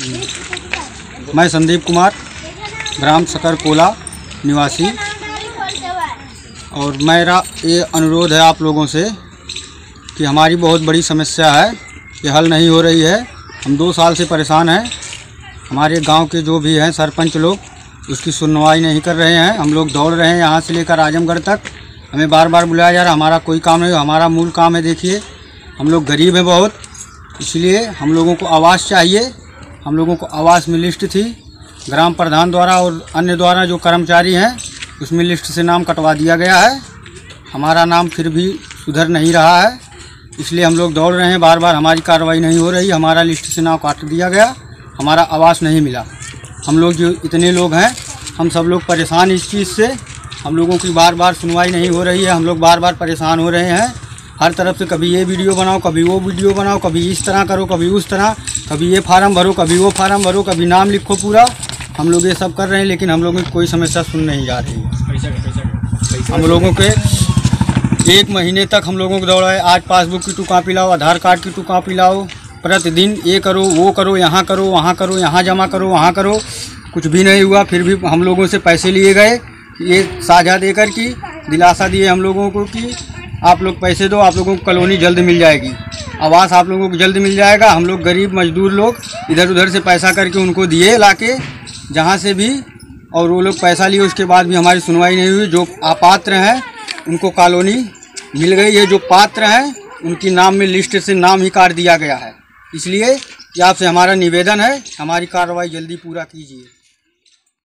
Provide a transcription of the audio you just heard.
मैं संदीप कुमार, ग्राम सकरकोला निवासी, और मेरा ये अनुरोध है आप लोगों से कि हमारी बहुत बड़ी समस्या है, ये हल नहीं हो रही है। हम 2 साल से परेशान हैं। हमारे गांव के जो भी हैं सरपंच लोग उसकी सुनवाई नहीं कर रहे हैं। हम लोग दौड़ रहे हैं यहाँ से लेकर आजमगढ़ तक, हमें बार बार बुलाया जा रहा। हमारा कोई काम नहीं, हमारा मूल काम है, देखिए हम लोग गरीब हैं बहुत, इसलिए हम लोगों को आवास चाहिए। हम लोगों को आवास में लिस्ट थी ग्राम प्रधान द्वारा और अन्य द्वारा, जो कर्मचारी हैं उसमें लिस्ट से नाम कटवा दिया गया है। हमारा नाम फिर भी सुधर नहीं रहा है, इसलिए हम लोग दौड़ रहे हैं। बार बार हमारी कार्रवाई नहीं हो रही, हमारा लिस्ट से नाम काट दिया गया, हमारा आवास नहीं मिला। हम लोग जो इतने लोग हैं, हम सब लोग परेशान इस चीज़ से। हम लोगों की बार बार सुनवाई नहीं हो रही है, हम लोग बार बार परेशान हो रहे हैं हर तरफ से। कभी ये वीडियो बनाओ, कभी वो वीडियो बनाओ, कभी इस तरह करो, कभी उस तरह, कभी ये फार्म भरो, कभी वो फार्म भरो, कभी नाम लिखो पूरा। हम लोग ये सब कर रहे हैं, लेकिन हम लोगों की कोई समस्या सुन नहीं जा रही है। हम लोगों के 1 महीने तक हम लोगों को दौड़ाए, आज पासबुक की 2 कॉपी लाओ, आधार कार्ड की 2 कॉपी लाओ, प्रतिदिन ये करो, वो करो, यहाँ करो, वहाँ करो, यहाँ जमा करो, वहाँ करो, कुछ भी नहीं हुआ। फिर भी हम लोगों से पैसे लिए गए, ये साझा देकर की दिलासा दिए हम लोगों को कि आप लोग पैसे दो, आप लोगों को कॉलोनी जल्द मिल जाएगी, आवास आप लोगों को जल्द मिल जाएगा। हम लोग गरीब मजदूर लोग इधर उधर से पैसा करके उनको दिए लाके जहाँ से भी, और वो लोग पैसा लिए, उसके बाद भी हमारी सुनवाई नहीं हुई। जो अपात्र हैं उनको कॉलोनी मिल गई है, जो पात्र हैं उनकी नाम में लिस्ट से नाम ही काट दिया गया है। इसलिए कि आपसे हमारा निवेदन है, हमारी कार्रवाई जल्दी पूरा कीजिए।